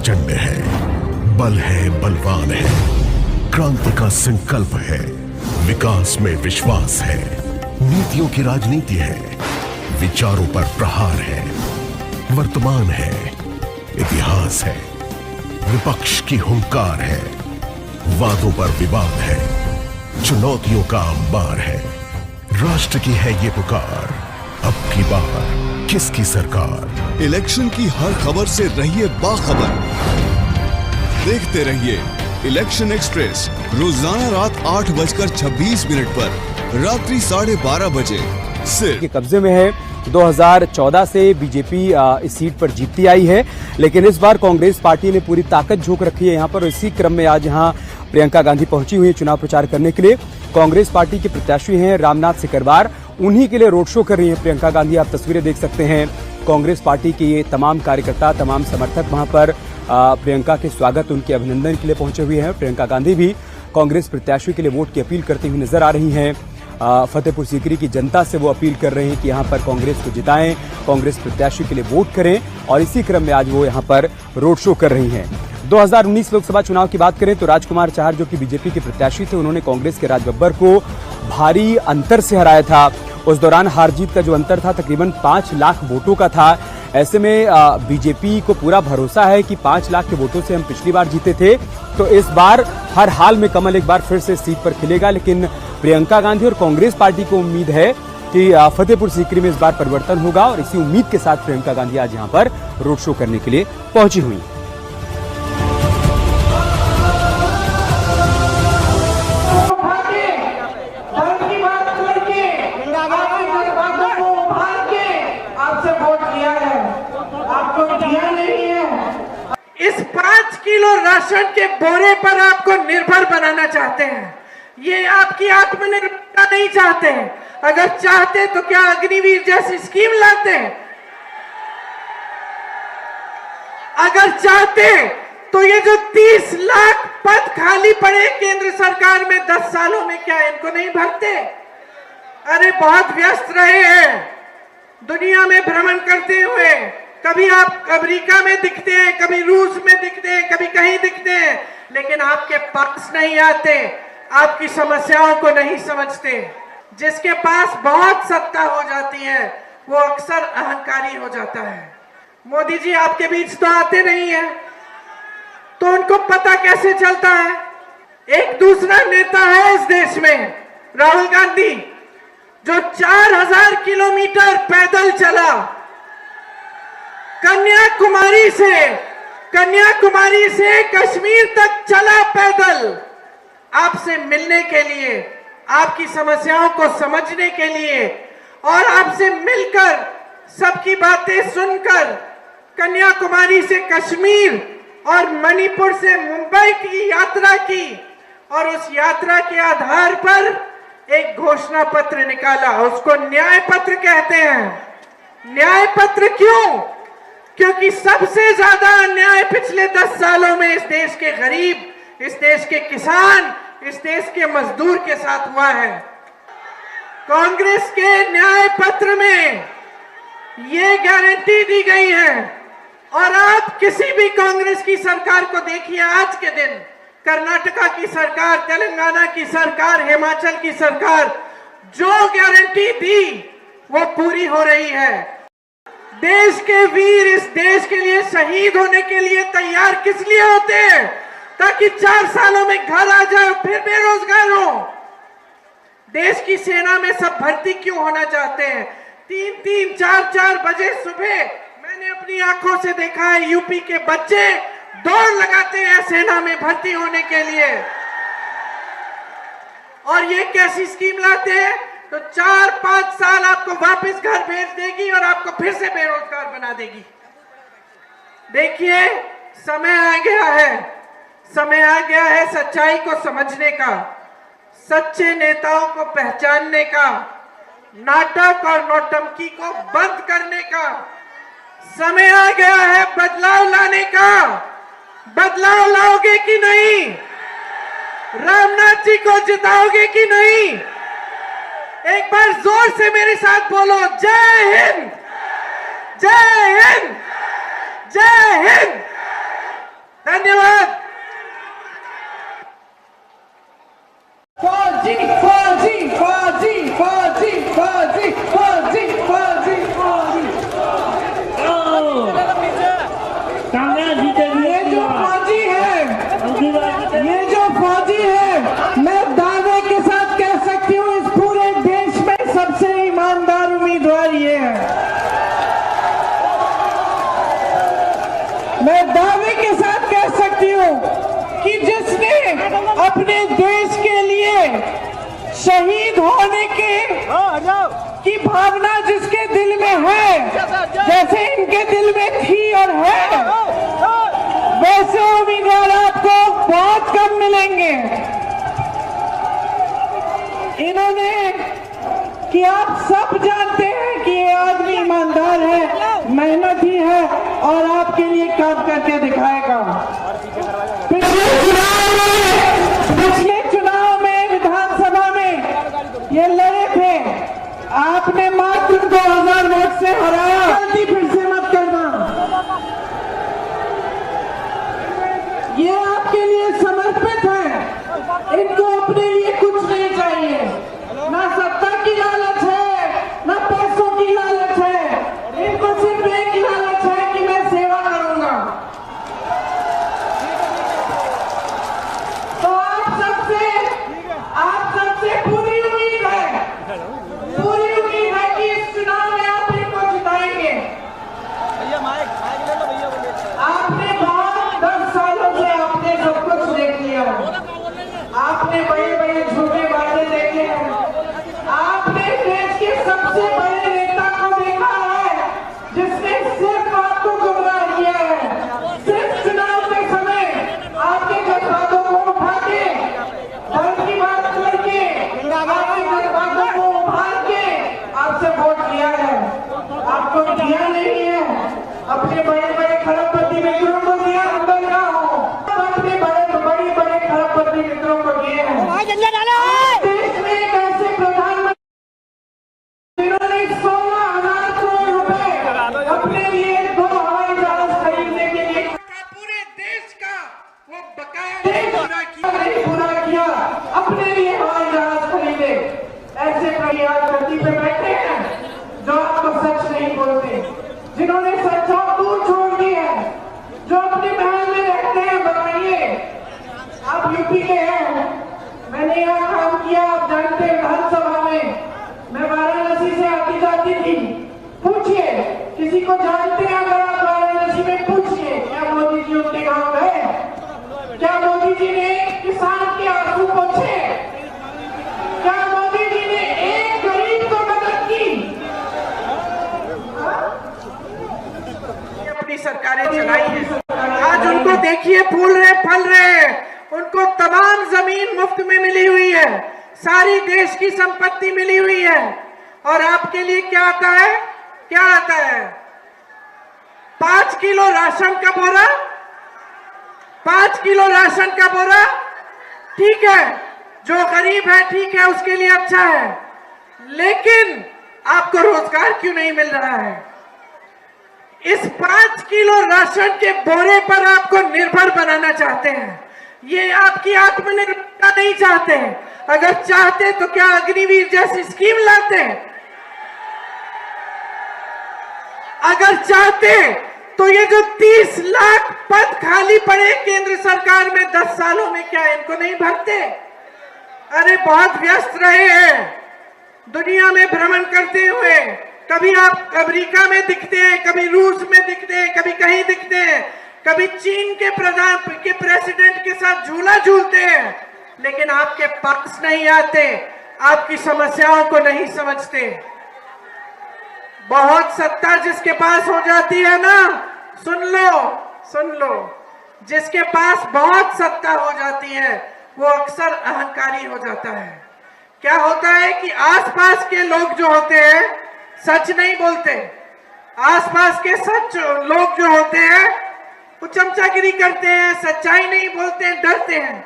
प्रचंड है, बल है, बलवान है, क्रांति का संकल्प है, विकास में विश्वास है, नीतियों की राजनीति है, विचारों पर प्रहार है, वर्तमान है, इतिहास है, विपक्ष की हुंकार है, वादों पर विवाद है, चुनौतियों का अंबार है, राष्ट्र की है ये पुकार, अब की बार किसकी सरकार। इलेक्शन की हर खबर से रहिए बाखबर, देखते रहिए इलेक्शन एक्सप्रेस, रोजाना रात 8:26 पर, रात्रि 12:30 बजे सिर्फ। के कब्जे में है। 2014 से बीजेपी इस सीट पर जीतती आई है, लेकिन इस बार कांग्रेस पार्टी ने पूरी ताकत झोंक रखी है यहाँ पर। इसी क्रम में आज यहाँ प्रियंका गांधी पहुंची हुई है चुनाव प्रचार करने के लिए। कांग्रेस पार्टी के प्रत्याशी हैं रामनाथ सिकरवार, उन्हीं के लिए रोड शो कर रही हैं प्रियंका गांधी। आप तस्वीरें देख सकते हैं, कांग्रेस पार्टी के ये तमाम कार्यकर्ता, तमाम समर्थक वहां पर प्रियंका के स्वागत, उनके अभिनंदन के लिए पहुंचे हुए हैं। प्रियंका गांधी भी कांग्रेस प्रत्याशी के लिए वोट की अपील करती हुई नजर आ रही हैं। फतेहपुर सीकरी की जनता से वो अपील कर रहे हैं कि यहाँ पर कांग्रेस को जिताएं, कांग्रेस प्रत्याशी के लिए वोट करें, और इसी क्रम में आज वो यहाँ पर रोड शो कर रही हैं। 2019 लोकसभा चुनाव की बात करें तो राजकुमार चाहर, जो कि बीजेपी के प्रत्याशी थे, उन्होंने कांग्रेस के राज बब्बर को भारी अंतर से हराया था। उस दौरान हार जीत का जो अंतर था तकरीबन 5 लाख वोटों का था। ऐसे में बीजेपी को पूरा भरोसा है कि 5 लाख के वोटों से हम पिछली बार जीते थे, तो इस बार हर हाल में कमल एक बार फिर से सीट पर खिलेगा। लेकिन प्रियंका गांधी और कांग्रेस पार्टी को उम्मीद है कि फतेहपुर सीकरी में इस बार परिवर्तन होगा, और इसी उम्मीद के साथ प्रियंका गांधी आज यहाँ पर रोड शो करने के लिए पहुंची हुई। इस 5 किलो राशन के बोरे पर आपको निर्भर बनाना चाहते हैं। ये आपकी आत्मनिर्भरता नहीं चाहते हैं। अगर चाहते तो क्या अग्निवीर जैसी स्कीम लाते? अगर चाहते तो ये जो 30 लाख पद खाली पड़े केंद्र सरकार में 10 सालों में, क्या इनको नहीं भरते? अरे बहुत व्यस्त रहे हैं दुनिया में भ्रमण करते हुए। कभी आप अमेरिका में दिखते हैं, कभी रूस में दिखते हैं, कभी कहीं दिखते हैं, लेकिन आपके पास नहीं आते, आपकी समस्याओं को नहीं समझते। जिसके पास बहुत सत्ता हो जाती है वो अक्सर अहंकारी हो जाता है। मोदी जी आपके बीच तो आते नहीं है, तो उनको पता कैसे चलता है? एक दूसरा नेता है इस देश में, राहुल गांधी, जो 4000 किलोमीटर पैदल चला कन्याकुमारी से कश्मीर तक चला पैदल, आपसे मिलने के लिए, आपकी समस्याओं को समझने के लिए, और आपसे मिलकर सबकी बातें सुनकर कन्याकुमारी से कश्मीर और मणिपुर से मुंबई की यात्रा की, और उस यात्रा के आधार पर एक घोषणा पत्र निकाला। उसको न्याय पत्र कहते हैं। न्याय पत्र क्यों? क्योंकि सबसे ज्यादा अन्याय पिछले 10 सालों में इस देश के गरीब, इस देश के किसान, इस देश के मजदूर के साथ हुआ है। कांग्रेस के न्याय पत्र में ये गारंटी दी गई है, और आप किसी भी कांग्रेस की सरकार को देखिए आज के दिन, कर्नाटका की सरकार, तेलंगाना की सरकार, हिमाचल की सरकार, जो गारंटी दी वो पूरी हो रही है। देश के वीर इस देश के लिए शहीद होने के लिए तैयार किस लिए होते हैं? ताकि 4 सालों में घर आ जाए, फिर बेरोजगार हो। देश की सेना में सब भर्ती क्यों होना चाहते हैं? 3-3, 4-4 बजे सुबह मैंने अपनी आंखों से देखा है, यूपी के बच्चे दौड़ लगाते हैं सेना में भर्ती होने के लिए। और ये कैसी स्कीम लाते हैं? तो 4-5 साल आपको वापस घर भेज देगी और आपको फिर से बेरोजगार बना देगी। देखिए, समय आ गया है सच्चाई को समझने का, सच्चे नेताओं को पहचानने का, नाटक और नौटंकी को बंद करने का। समय आ गया है बदलाव लाने का। बदलाव लाओगे कि नहीं? रामनाथ जी को जिताओगे कि नहीं? एक बार जोर से मेरे साथ बोलो, जय हिंद, जय हिंद, जय हिंद। मैं दावे के साथ कह सकती हूँ कि जिसने अपने देश के लिए शहीद होने की भावना जिसके दिल में है, जैसे इनके दिल में थी और है, वैसे उम्मीदवार आपको बहुत कम मिलेंगे। इन्होंने कि आप सब जानते हैं कि ये आदमी ईमानदार है, मेहनती है और आपके लिए काम करके दिखाएगा। पिछले चुनाव में विधानसभा में ये लड़े थे, आपने मात्र 2000 वोट से हराया। गलती फिर से मत करना। ये आपके लिए समर्पित है, इनको अपने लिए कुछ नहीं चाहिए, ना सत्ता की लालच है, ना पैसों की लालच है, इनको सिर्फ एक लालच है कि मैं सेवा करूंगा। तो आप सबसे पूरी उम्मीद है कि इस चुनाव में आप इनको जिताएंगे। आपने बहुत 10 सालों से आपने सब कुछ देख लिया, आपने बड़े बड़े झूठे वादे देखे हैं, आपने देश के सबसे बड़े नेता को देखा है जिसने सिर्फ आपको गुमराह किया है। सिर्फ चुनाव के समय आपके जज्बातों को उठा के, धर्म की बात करके, आपके जज्बातों को उभार के आपसे वोट लिया है। आपको दिया नहीं है, अपने बड़े बड़े खरबपति मित्रों को दिया, अंदर ना हो, अपने बड़े खरबपति मित्रों को दिए हैं। देश में एक ऐसे प्रधानमंत्री जिन्होंने 16,000 करोड़ रुपए अपने लिए 2 हवाई जहाज खरीदने के लिए पूरे देश का वो बकाया पूरा किया, अपने लिए हवाई जहाज खरीदे। ऐसे प्रयास धरती पे बैठे हैं जो आपको सच नहीं बोलते, जिन्होंने सच्चा दूर छोड़ दी है, जो अपने महल में रहते हैं। बताइए, आप यूपी के हैं, मैंने यहाँ काम किया, आप जानते हैं। विधानसभा में मैं वाराणसी से आती जाती थी। पूछिए, किसी को जानते हैं अगर आप वाराणसी में पूछिए, क्या मोदी जी उनके गांव गए? क्या मोदी जी ने किसान के आंसू पोंछे? क्या मोदी जी ने एक गरीब को मदद की? अपनी सरकारें चलाई है, आज उनको देखिए फूल रहे फल रहे, उनको तमाम जमीन मुफ्त में मिली हुई है, सारी देश की संपत्ति मिली हुई है। और आपके लिए क्या आता है? क्या आता है? 5 किलो राशन का बोरा, 5 किलो राशन का बोरा, ठीक है, जो गरीब है ठीक है, उसके लिए अच्छा है, लेकिन आपको रोजगार क्यों नहीं मिल रहा है? इस 5 किलो राशन के बोरे पर आपको निर्भर बनाना चाहते हैं, ये आपकी आत्मनिर्भरता नहीं चाहते। अगर चाहते तो क्या अग्निवीर जैसी स्कीम लाते? अगर चाहते तो ये जो 30 लाख पद खाली पड़े केंद्र सरकार में 10 सालों में, क्या इनको नहीं भरते? अरे बहुत व्यस्त रहे हैं दुनिया में भ्रमण करते हुए, कभी आप अमेरिका में दिखते हैं, कभी रूस में दिखते हैं, कभी कहीं दिखते हैं, कभी चीन के प्रेसिडेंट के साथ झूला झूलते हैं, लेकिन आपके पास नहीं आते, आपकी समस्याओं को नहीं समझते। बहुत सत्ता जिसके पास हो जाती है ना, सुन लो, जिसके पास बहुत सत्ता हो जाती है वो अक्सर अहंकारी हो जाता है। क्या होता है कि आसपास के लोग जो होते हैं सच नहीं बोलते, आसपास के लोग जो होते हैं वो चमचागिरी करते हैं, सच्चाई नहीं बोलते हैं, डरते हैं।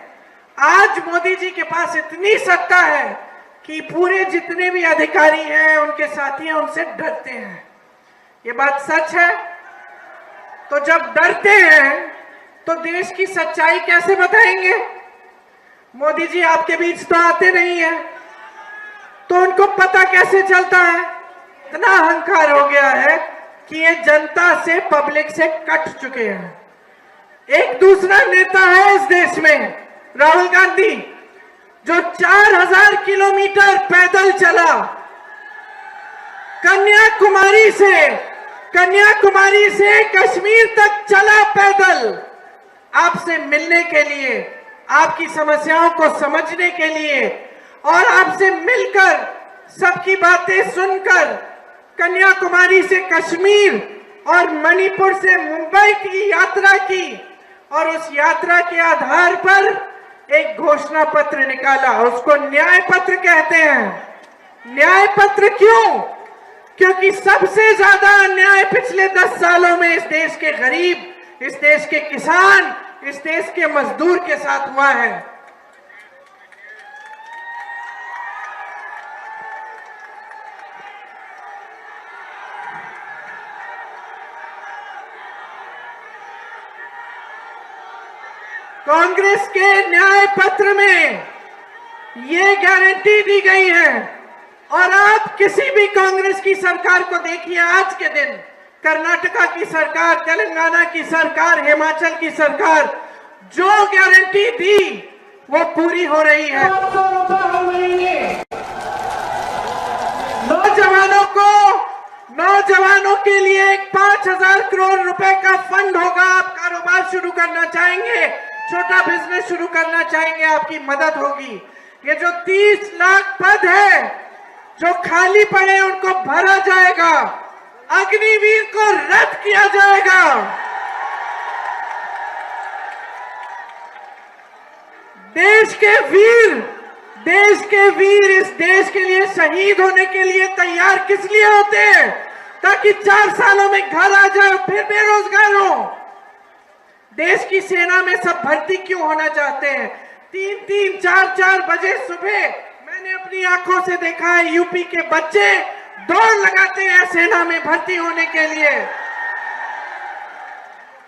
आज मोदी जी के पास इतनी सत्ता है कि पूरे जितने भी अधिकारी हैं, उनके साथी हैं, उनसे डरते हैं। ये बात सच है। तो जब डरते हैं तो देश की सच्चाई कैसे बताएंगे? मोदी जी आपके बीच तो आते नहीं है, तो उनको पता कैसे चलता है? इतना अहंकार हो गया है कि ये जनता से, पब्लिक से कट चुके हैं। एक दूसरा नेता है इस देश में, राहुल गांधी, जो 4000 किलोमीटर पैदल चला, कन्याकुमारी से कन्याकुमारी से कश्मीर तक चला पैदल आपसे मिलने के लिए, आपकी समस्याओं को समझने के लिए और आपसे मिलकर सबकी बातें सुनकर कन्याकुमारी से कश्मीर और मणिपुर से मुंबई की यात्रा की और उस यात्रा के आधार पर एक घोषणा पत्र निकाला। उसको न्याय पत्र कहते हैं। न्याय पत्र क्यों? क्योंकि सबसे ज्यादा अन्याय पिछले 10 सालों में इस देश के गरीब, इस देश के किसान, इस देश के मजदूर के साथ हुआ है। कांग्रेस के न्याय पत्र में ये गारंटी दी गई है और आप किसी भी कांग्रेस की सरकार को देखिए, आज के दिन कर्नाटका की सरकार, तेलंगाना की सरकार, हिमाचल की सरकार जो गारंटी दी वो पूरी हो रही है। नौजवानों के लिए एक 5,000 करोड़ रुपए का फंड होगा। आप कारोबार शुरू करना चाहेंगे, छोटा बिजनेस शुरू करना चाहेंगे, आपकी मदद होगी। ये जो 30 लाख पद है जो खाली पड़े उनको भरा जाएगा, अग्निवीर को रद्द किया जाएगा। देश के वीर इस देश के लिए शहीद होने के लिए तैयार किस लिए होते हैं? ताकि 4 सालों में घर आ जाए फिर बेरोजगार हो। देश की सेना में सब भर्ती क्यों होना चाहते हैं? 3-3, 4-4 बजे सुबह मैंने अपनी आंखों से देखा है यूपी के बच्चे दौड़ लगाते हैं सेना में भर्ती होने के लिए।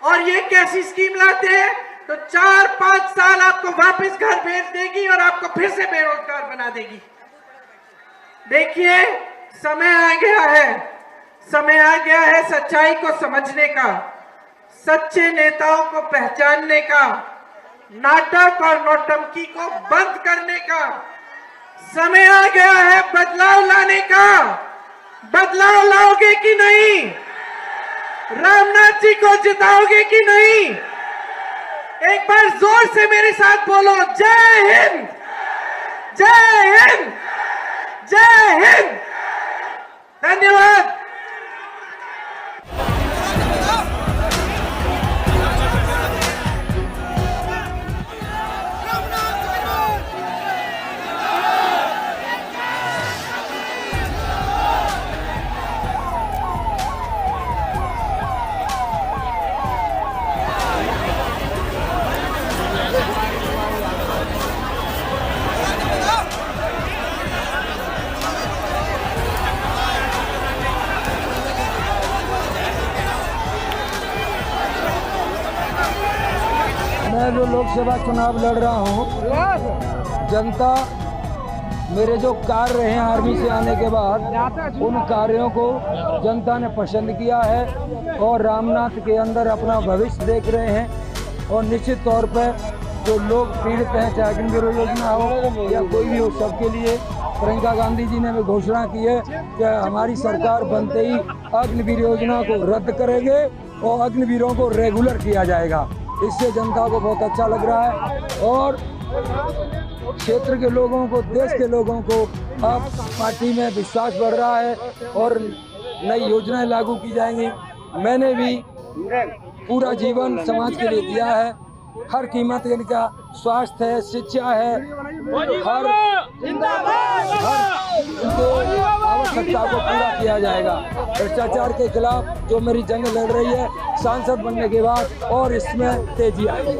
और ये कैसी स्कीम लाते हैं? तो 4-5 साल आपको वापस घर भेज देगी और आपको फिर से बेरोजगार बना देगी। देखिए, समय आ गया है सच्चाई को समझने का, सच्चे नेताओं को पहचानने का, नाटक और नौटंकी को बंद करने का। समय आ गया है बदलाव लाने का। बदलाव लाओगे कि नहीं? रामनाथ जी को जिताओगे कि नहीं? एक बार जोर से मेरे साथ बोलो, जय हिंद, जय हिंद, जय हिंद। धन्यवाद। मैं जो लोकसभा चुनाव लड़ रहा हूँ, जनता मेरे जो कार्य हैं आर्मी से आने के बाद, उन कार्यों को जनता ने पसंद किया है और रामनाथ के अंदर अपना भविष्य देख रहे हैं। और निश्चित तौर पर जो लोग पीड़ित हैं, चाहे अग्निवीर योजना हो या कोई भी हो, सबके लिए प्रियंका गांधी जी ने भी घोषणा की है कि हमारी सरकार बनते ही अग्निवीर योजना को रद्द करेंगे और अग्निवीरों को रेगुलर किया जाएगा। इससे जनता को बहुत अच्छा लग रहा है और क्षेत्र के लोगों को, देश के लोगों को अब पार्टी में विश्वास बढ़ रहा है और नई योजनाएं लागू की जाएंगी। मैंने भी पूरा जीवन समाज के लिए दिया है। हर कीमत इनका स्वास्थ्य है, शिक्षा है, हर आवश्यकता को पूरा किया जाएगा। भ्रष्टाचार के खिलाफ जो मेरी जंग लड़ रही है, सांसद बनने के बाद और इसमें तेजी आएगी।